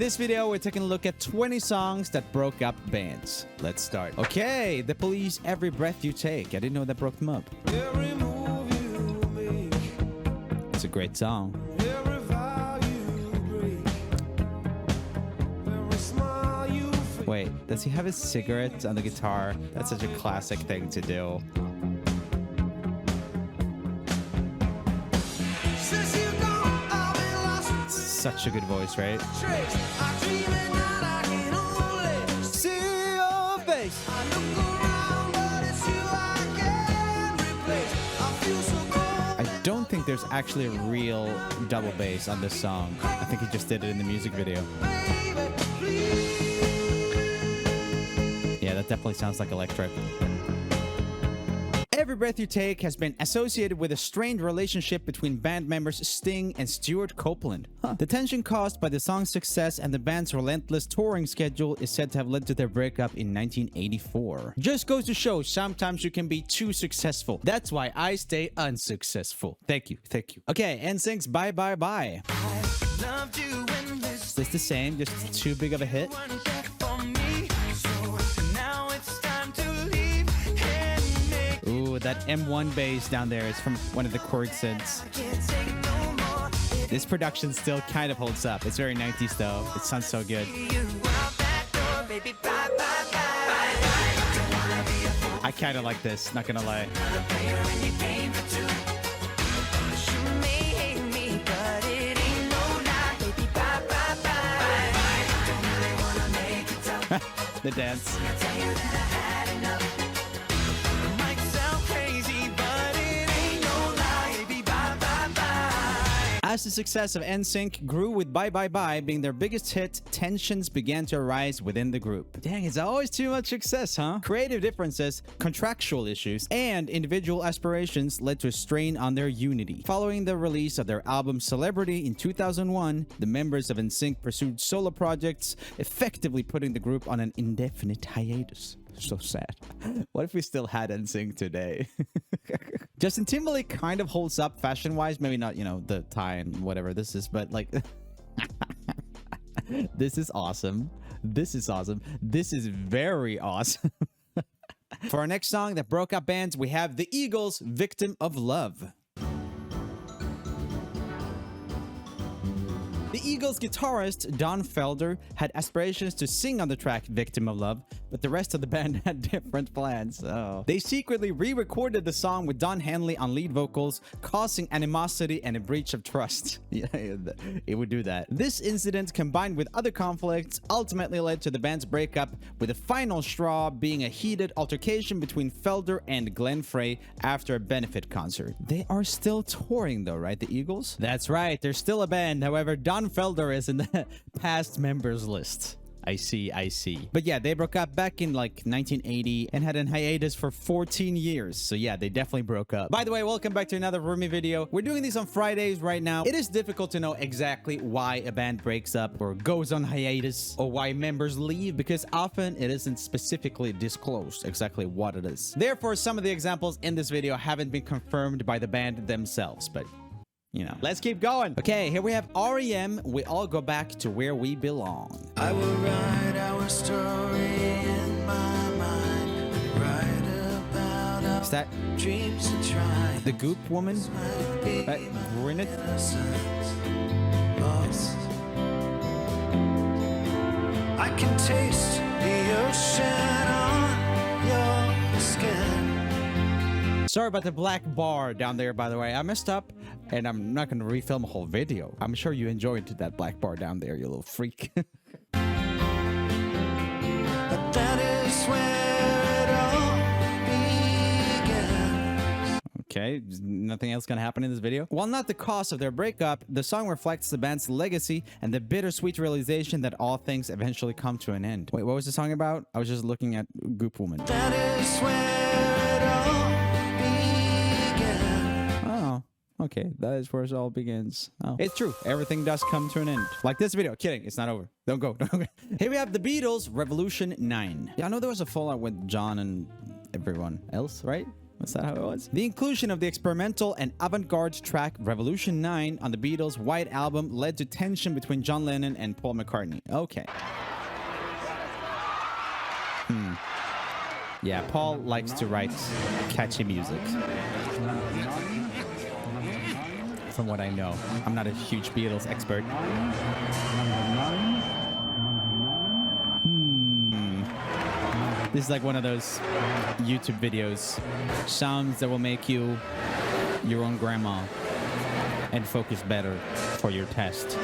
this video, we're taking a look at 20 songs that broke up bands. Let's start. Okay, The Police, Every Breath You Take. I didn't know that broke them up. Every move you make, It's a great song. every vow you break, every smile you fake. Wait, does he have his cigarette on the guitar? That's such a classic thing to do. Since you gone, I've been lost Such a good voice, right? trace. I dream at night, I can only See your face. I look around, but it's you I can't replace. I feel so cold. I don't think there's actually a real double bass on this song. I think he just did it in the music video. Baby, please. Yeah, that definitely sounds like electric. Every Breath You Take has been associated with a strained relationship between band members Sting and Stuart Copeland. The tension caused by the song's success and the band's relentless touring schedule is said to have led to their breakup in 1984. Just goes to show, sometimes you can be too successful. That's why I stay unsuccessful. Thank you, thank you. Okay, NSYNC's Bye Bye Bye. Loved you endless. Is this the same? Just too big of a hit? Weren't there for me. So now it's time to leave and make Ooh, that M1 bass down there is from one of the chord synths. Can't take no more. This production still kind of holds up. It's very 90s though. It sounds so good. You out that door, baby. Bye, bye, bye. Bye, bye. Don't wanna be a fool. I kind of like this, not gonna lie. Another player in your game for two. You may hate me, but it ain't no lie. Baby, bye, bye, bye. Bye, bye. Don't really wanna make it tough. The dance. I tell you that I had enough. It might sound crazy, but it ain't no lie. Baby, bye, bye, bye. As the success of NSYNC grew with Bye Bye Bye being their biggest hit, tensions began to arise within the group. Dang, it's always too much success, huh? Creative differences, contractual issues, and individual aspirations led to a strain on their unity. Following the release of their album Celebrity in 2001, the members of NSYNC pursued solo projects, effectively putting the group on an indefinite hiatus. So sad. What if we still had NSYNC today? Justin Timberlake kind of holds up fashion-wise. Maybe not, you know, the tie and whatever this is, but like... This is awesome. This is awesome. This is very awesome. For our next song that broke up bands, we have The Eagles' Victim of Love. The Eagles guitarist Don Felder had aspirations to sing on the track Victim of Love, but the rest of the band had different plans. Oh. They secretly re-recorded the song with Don Henley on lead vocals, causing animosity and a breach of trust. Yeah, it would do that. This incident, combined with other conflicts, ultimately led to the band's breakup, with the final straw being a heated altercation between Felder and Glenn Frey after a benefit concert. They are still touring though, right, the Eagles? That's right, they're still a band. However, Don Felder is in the past members list. I see, I see. But yeah, they broke up back in like 1980 and had an hiatus for 14 years. So yeah, they definitely broke up. By the way, welcome back to another Roomie video. We're doing these on Fridays right now. It is difficult to know exactly why a band breaks up or goes on hiatus or why members leave because often it isn't specifically disclosed exactly what it is. Therefore, some of the examples in this video haven't been confirmed by the band themselves, but you know, let's keep going. Okay, here we have REM. We all go back to where we belong. I will write our story in my mind. Write about our Is that dreams and try. the Goop woman? Gwyneth? I can taste the ocean on your skin. Sorry about the black bar down there, by the way. I messed up, and I'm not going to refilm a whole video. I'm sure you enjoyed that black bar down there, you little freak. But that is where it all begins. Okay, nothing else gonna happen in this video. While not the cause of their breakup, the song reflects the band's legacy and the bittersweet realization that all things eventually come to an end. Wait, what was the song about? I was just looking at Goop Woman. That is where it all begins. Oh, okay, that is where it all begins. Oh, it's true. Everything does come to an end. Like this video. Kidding, it's not over. Don't go. Don't go. Here we have the Beatles, Revolution 9. Yeah, I know there was a fallout with John and everyone else, right? Was that how it was? The inclusion of the experimental and avant-garde track Revolution 9 on the Beatles' White Album led to tension between John Lennon and Paul McCartney. Okay. Yeah, Paul likes to write catchy music. From what I know. I'm not a huge Beatles expert. This is like one of those YouTube videos. Sounds that will make you your own grandma and focus better for your test.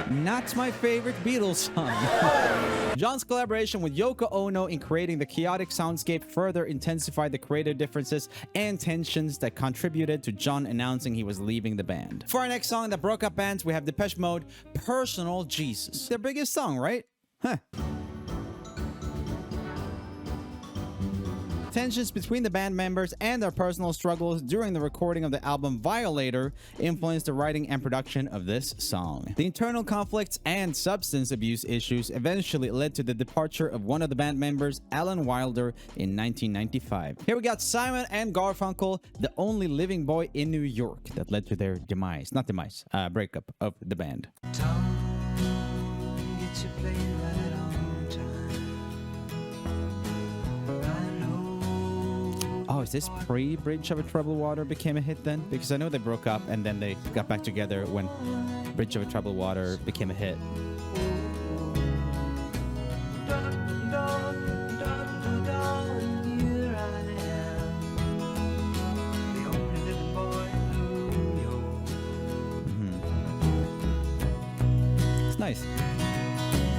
Not my favorite Beatles song. John's collaboration with Yoko Ono in creating the chaotic soundscape further intensified the creative differences and tensions that contributed to John announcing he was leaving the band. For our next song that broke up bands, we have Depeche Mode, Personal Jesus. Their biggest song, right? Huh. Tensions between the band members and their personal struggles during the recording of the album Violator influenced the writing and production of this song. The internal conflicts and substance abuse issues eventually led to the departure of one of the band members, Alan Wilder, in 1995. Here we got Simon and Garfunkel, the only living boy in New York, that led to their breakup of the band. Tom, get your plane right on time. I know. Oh, is this pre-Bridge of Troubled Water became a hit then? Because I know they broke up and then they got back together when Bridge of Troubled Water became a hit. Here I am, the only living boy in New York. It's nice.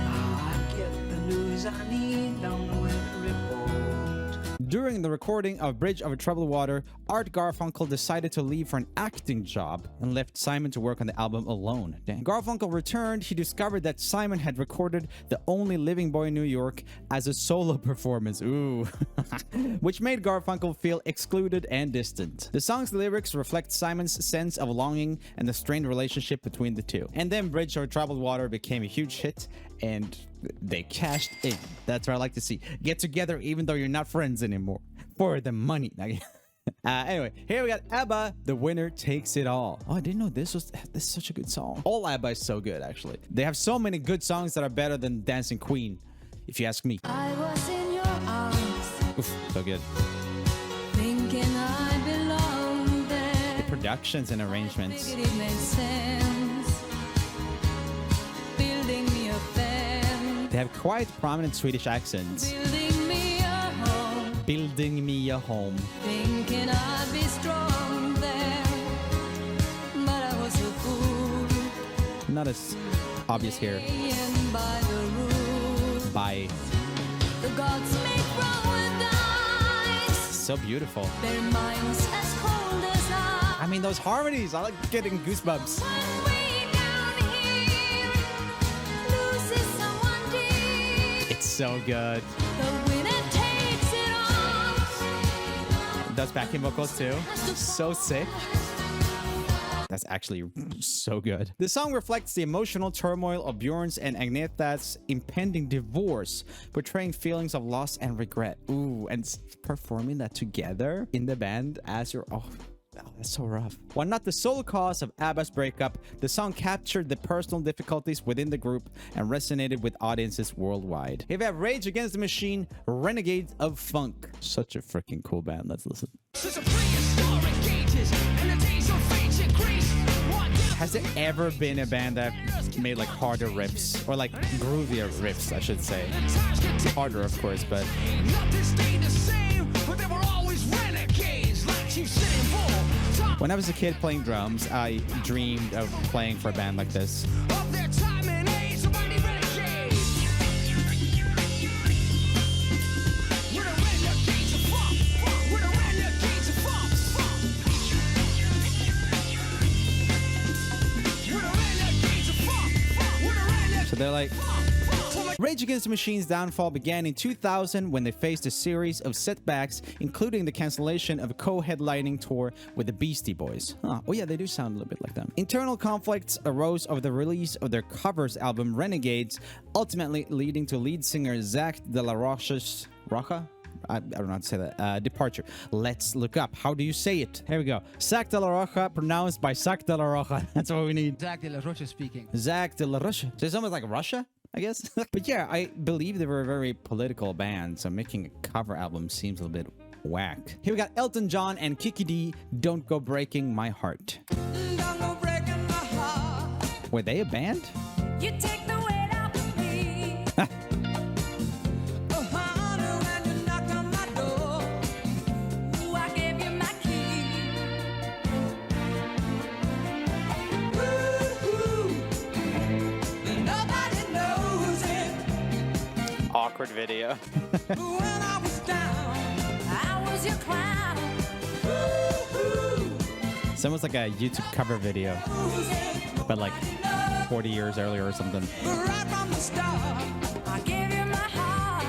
I get the news I need on the weather report. During the recording of Bridge of Troubled Water, Art Garfunkel decided to leave for an acting job and left Simon to work on the album alone. Dang. Garfunkel returned, he discovered that Simon had recorded The Only Living Boy in New York as a solo performance. Ooh. Which made Garfunkel feel excluded and distant. The song's lyrics reflect Simon's sense of longing and the strained relationship between the two. And then Bridge of Troubled Water became a huge hit and they cashed in. That's what I like to see. Get together even though you're not friends anymore. For the money. Anyway, here we got ABBA, The Winner Takes It All. Oh, I didn't know this is such a good song. All ABBA is so good, actually. They have so many good songs that are better than Dancing Queen, if you ask me. I was in your arms, Oof, so good. thinking I belonged there. The productions and arrangements. Figured it made sense, building me a fence, They have quite prominent Swedish accents. building me a home, Building me a home. thinking I'd be strong there, but I was a fool, Not as obvious here. playing by the rules. By The gods make wrong with dice, so beautiful. their minds as cold as ice. I mean, those harmonies, I like getting goosebumps. One way down here loses someone dear. It's so good. The winner takes it all. Does backing vocals too. So sick. That's actually so good. The song reflects the emotional turmoil of Bjorn's and Agnetha's impending divorce, portraying feelings of loss and regret. Ooh, and performing that together in the band as your... Oh, that's so rough. While not the sole cause of ABBA's breakup, the song captured the personal difficulties within the group and resonated with audiences worldwide. Here we have Rage Against the Machine, Renegades of Funk. Such a freaking cool band. Let's listen. Has there ever been a band that made like harder riffs? Or like groovier riffs, I should say. Harder, of course, but... When I was a kid playing drums, I dreamed of playing for a band like this. So they're like Rage Against the Machine's downfall began in 2000 when they faced a series of setbacks, including the cancellation of a co-headlining tour with the Beastie Boys. Huh. Oh yeah, they do sound a little bit like them. Internal conflicts arose over the release of their covers album Renegades, ultimately leading to lead singer Zach De La Rocha's I don't know how to say that. Departure. Let's look up. How do you say it? Here we go. Zach De La Rocha, pronounced by Zach De La Rocha. That's what we need. Zach De La Rocha speaking. Zach De La Rocha. So it's almost like Russia, I guess. But yeah, I believe they were a very political band, so making a cover album seems a little bit whack. Here we got Elton John and Kiki D, Don't Go Breaking My Heart. Don't go breaking my heart. Were they a band? You take the weight off of me. Oh, honey, when you knocked on my door, ooh, I gave you my key. Ooh, nobody knows it. Awkward video. When I was down, I was your clown. Ooh, It's almost like a YouTube cover video, but like 40 years earlier or something. right from the start, I gave you my heart.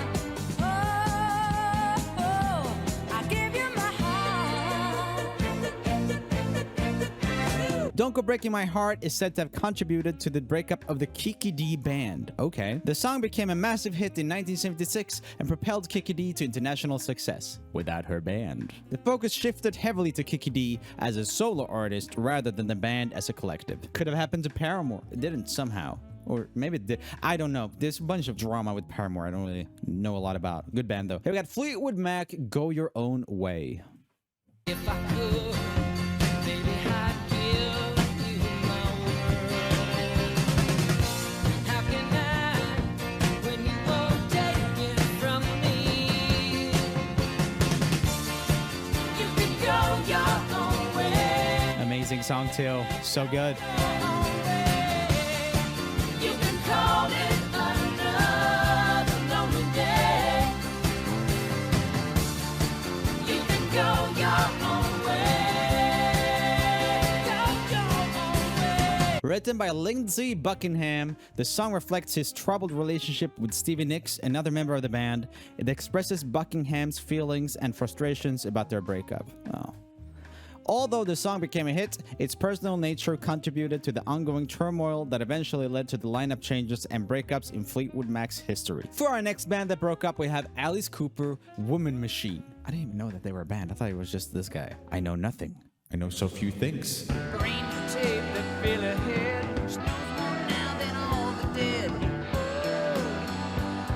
Oh, oh, I gave you my heart. Don't Go Breaking My Heart is said to have contributed to the breakup of the Kiki D band. Okay. The song became a massive hit in 1976 and propelled Kiki D to international success without her band. The focus shifted heavily to Kiki D as a solo artist rather than the band as a collective. Could have happened to Paramore. It didn't somehow. Or maybe it did. I don't know. There's a bunch of drama with Paramore I don't really know a lot about. Good band though. Here we got Fleetwood Mac, Go Your Own Way. If I could, baby, I'd give you my world. How can I, when you won't take it from me? You can go your own way. Amazing song too. So good. You can call it another lonely day. You can go your own way. Go your own way. Written by Lindsey Buckingham, the song reflects his troubled relationship with Stevie Nicks, another member of the band. It expresses Buckingham's feelings and frustrations about their breakup. Oh. Although the song became a hit, its personal nature contributed to the ongoing turmoil that eventually led to the lineup changes and breakups in Fleetwood Mac's history. For our next band that broke up, we have Alice Cooper, Woman Machine. I didn't even know that they were a band. I thought it was just this guy. I know nothing. I know so few things. Brain to tape that feel ahead. Snow's more now than all the dead.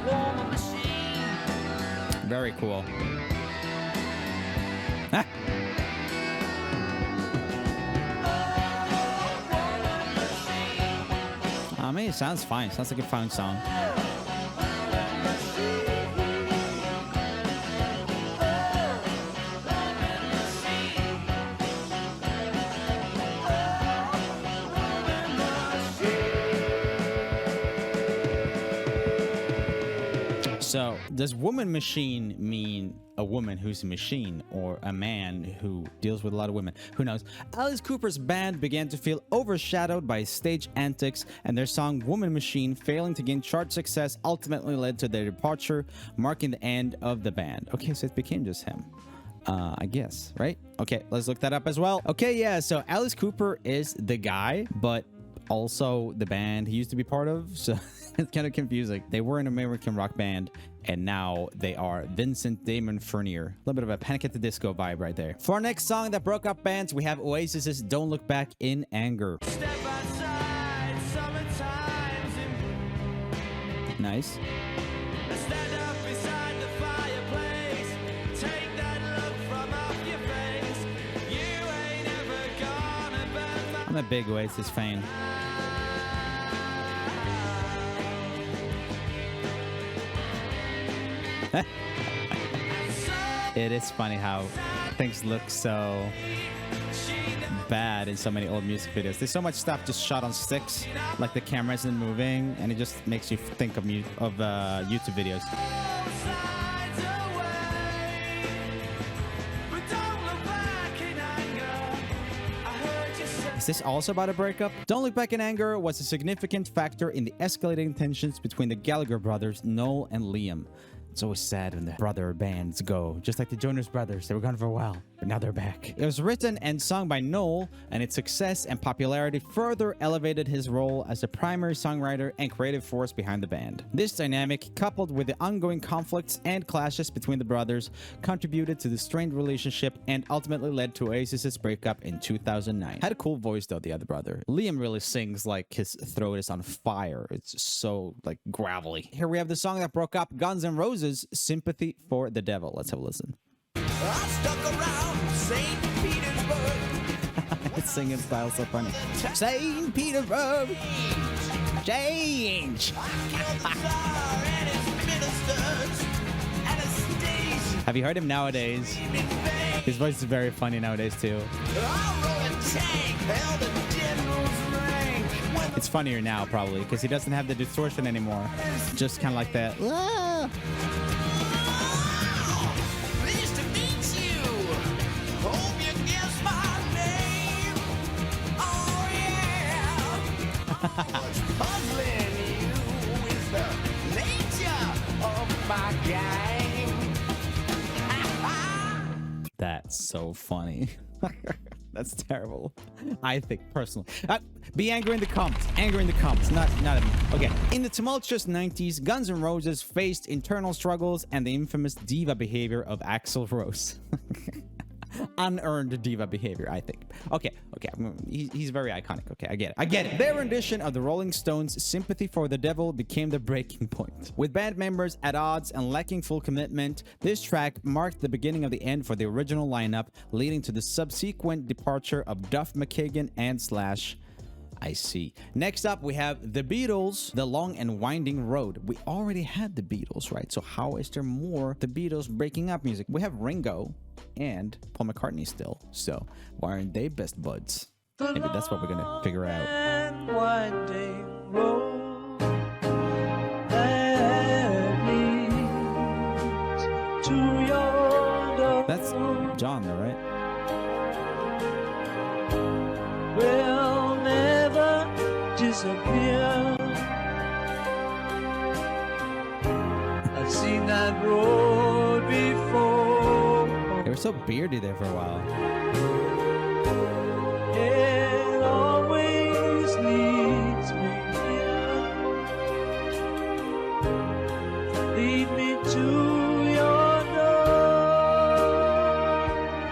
Woman machine. Very cool. Ah. I mean, it sounds fine. Sounds like a fun song. So, does woman machine mean a woman who's a machine or a man who deals with a lot of women? Who knows? Alice Cooper's band began to feel overshadowed by stage antics, and their song Woman Machine, failing to gain chart success, ultimately led to their departure, marking the end of the band. Okay, so it became just him. I guess, right? Okay, let's look that up as well. Okay, yeah, so Alice Cooper is the guy, but also the band he used to be part of, so it's kind of confusing. They were an American rock band, and now they are Vincent Damon Furnier. A little bit of a Panic at the Disco vibe right there. For our next song that broke up bands, we have Oasis's Don't Look Back in Anger. Step outside, summertime's in. Nice. Stand up beside the fireplace. Take that look from off your face. You ain't ever gonna burn my I'm a big Oasis fan. It is funny how things look so bad in so many old music videos. There's so much stuff just shot on sticks, like the camera isn't moving, and it just makes you think of YouTube videos. sides away. But don't look back in anger. I heard you say Is this also about a breakup? Don't Look Back in Anger was a significant factor in the escalating tensions between the Gallagher brothers, Noel and Liam. It's always sad when the brother bands go, just like the Jonas Brothers. They were gone for a while, but now they're back. It was written and sung by Noel, and its success and popularity further elevated his role as the primary songwriter and creative force behind the band. This dynamic, coupled with the ongoing conflicts and clashes between the brothers, contributed to the strained relationship and ultimately led to Oasis's breakup in 2009. Had a cool voice though, the other brother. Liam really sings like his throat is on fire. It's so like gravelly. Here we have the song that broke up Guns N' Roses, Sympathy for the Devil. Let's have a listen. I stuck around St. Petersburg. His singing style so funny. St. Petersburg. Change. Have you heard him nowadays? His voice is very funny nowadays too. It's funnier now probably because he doesn't have the distortion anymore. Just kind of like that. Pleased to meet you. Hope you guess my name. Oh yeah. What's puzzling you is the nature of my game. That's so funny. That's terrible. I think personally. Be angry in the comments. Angry in the comments. Not okay. In the tumultuous 90s, Guns N' Roses faced internal struggles and the infamous diva behavior of Axl Rose. Unearned diva behavior, I think. Okay. He's very iconic. Okay, I get it. Their rendition of the Rolling Stones' Sympathy for the Devil became the breaking point. With band members at odds and lacking full commitment, this track marked the beginning of the end for the original lineup, leading to the subsequent departure of Duff McKagan and Slash. I see. Next up, we have The Beatles, The Long and Winding Road. We already had The Beatles, right? So how is there more The Beatles breaking up music? We have Ringo and Paul McCartney still. So why aren't they best buds? Maybe that's what we're gonna figure out. Winding road that leads to your door. That's John though, right? Will never disappear. I've seen that road before. They were so beardy there for a while. It always leads me here. Lead me to your door.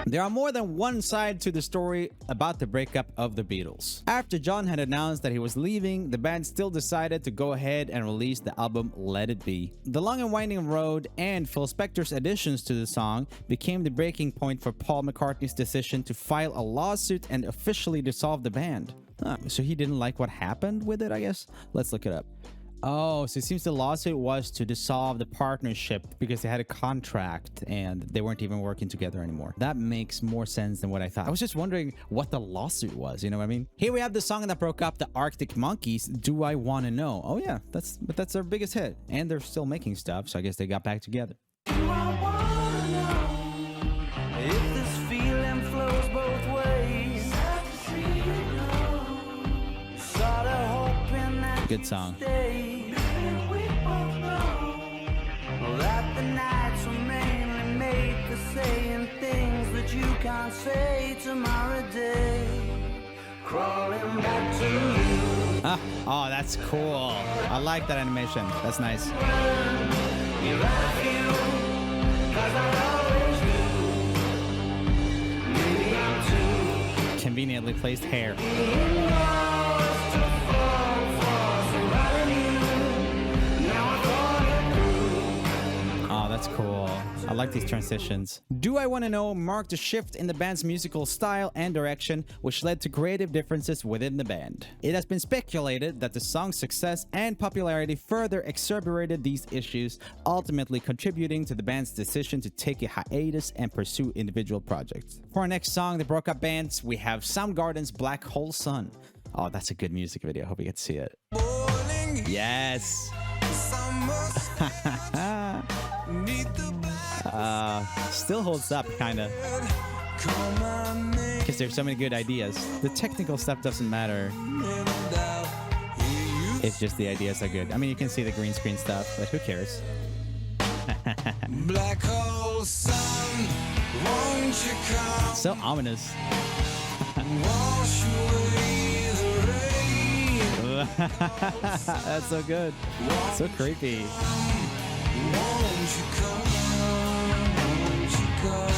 There are more than one side to the story about the breakup of the Beatles. After John had announced that he was leaving, the band still decided to go ahead and release the album Let It Be. The Long and Winding Road and Phil Spector's additions to the song became the breaking point for Paul McCartney's decision to file a lawsuit and officially dissolve the band. So he didn't like what happened with it, I guess? Let's look it up. Oh, so it seems the lawsuit was to dissolve the partnership because they had a contract and they weren't even working together anymore. That makes more sense than what I thought. I was just wondering what the lawsuit was, you know what I mean? Here we have the song that broke up the Arctic Monkeys, Do I Wanna Know? Oh yeah, that's their biggest hit. And they're still making stuff, so I guess they got back together. Do I wanna know if this feeling flows both ways? Sorta hoping that Good song. that the nights were mainly made for saying things that you can't say tomorrow day. Crawling back to you. Oh, that's cool. I like that animation. That's nice. You like you, 'cause I always do. Maybe I'm too Conveniently placed hair. lost to fall for somebody new. Now I thought it through. Oh, that's cool. I like these transitions. Do I Wanna Know marked a shift in the band's musical style and direction, which led to creative differences within the band. It has been speculated that the song's success and popularity further exacerbated these issues, ultimately contributing to the band's decision to take a hiatus and pursue individual projects. For our next song that broke up bands, we have Soundgarden's Black Hole Sun. Oh, that's a good music video. I hope you get to see it. Boiling Yes. summer neath the black Still holds up, kinda. call my name Because there's so many good ideas. The technical stuff doesn't matter. and I'll hear you. It's just the ideas are good. I mean, you can see the green screen stuff, but who cares? Black hole sun, won't you come So ominous. wash away the rain? That's so good. So creepy. Won't you come? Won't you come?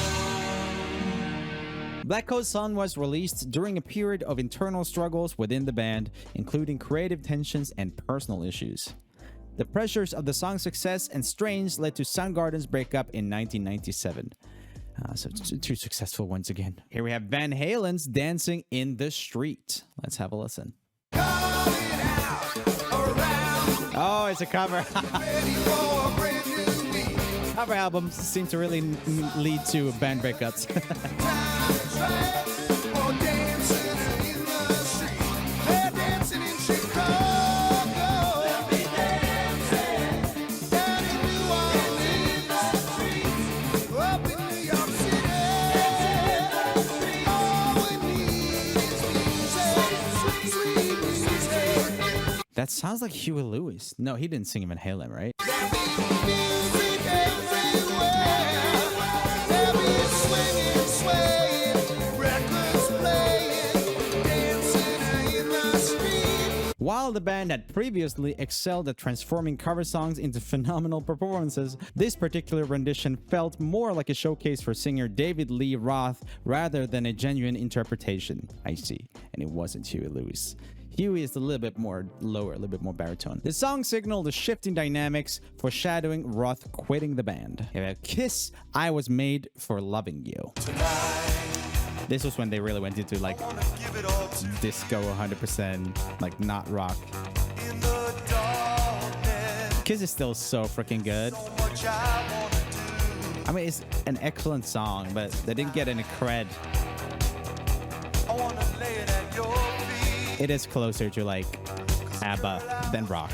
Black Hole Sun was released during a period of internal struggles within the band, including creative tensions and personal issues. The pressures of the song's success and strains led to Soundgarden's breakup in 1997. So too successful once again. Here we have Van Halen's Dancing in the Street. Let's have a listen. Oh, it's a cover. Cover albums seem to really lead to band breakups. That sounds like Huey Lewis. No, he didn't sing Van Halen, right? While the band had previously excelled at transforming cover songs into phenomenal performances, this particular rendition felt more like a showcase for singer David Lee Roth rather than a genuine interpretation. I see. And it wasn't Huey Lewis. Huey is a little bit more lower, a little bit more baritone. The song signaled the shifting dynamics, foreshadowing Roth quitting the band. Kiss, I Was Made for Loving You. This was when they really went into like disco 100%, like not rock. Kiss is still so freaking good. I mean, it's an excellent song, but they didn't get any cred. It is closer to like ABBA than rock.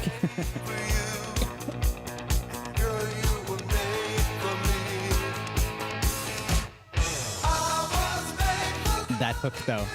That hook though.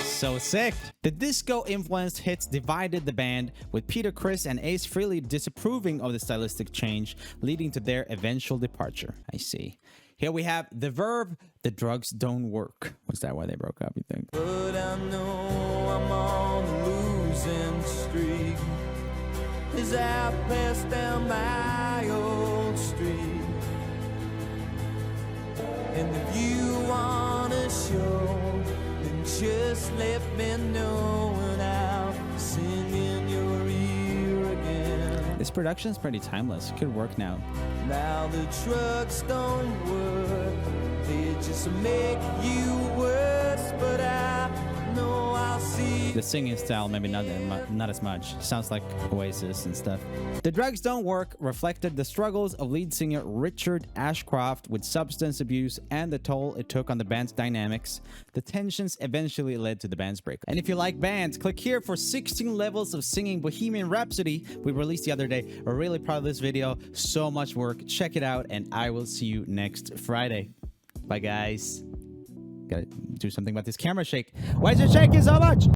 So sick. The disco-influenced hits divided the band, with Peter Criss and Ace Frehley disapproving of the stylistic change, leading to their eventual departure. I see. Here we have The Verve, The Drugs Don't Work. Was that why they broke up, you think? But I know I'm on the losing streak as I pass down my old street. And if you wanna show, then just let me know and I'll sing in your ear again. This production's pretty timeless. Could work now. Now the drugs don't work, they just make you worse. But I know I'll see. The singing style, maybe not as much. Sounds like Oasis and stuff. The Drugs Don't Work reflected the struggles of lead singer Richard Ashcroft with substance abuse and the toll it took on the band's dynamics. The tensions eventually led to the band's breakup. And if you like bands, click here for 16 levels of singing Bohemian Rhapsody we released the other day. We're really proud of this video. So much work. Check it out, and I will see you next Friday. Bye, guys. Gotta do something about this camera shake. Why is it shaking so much?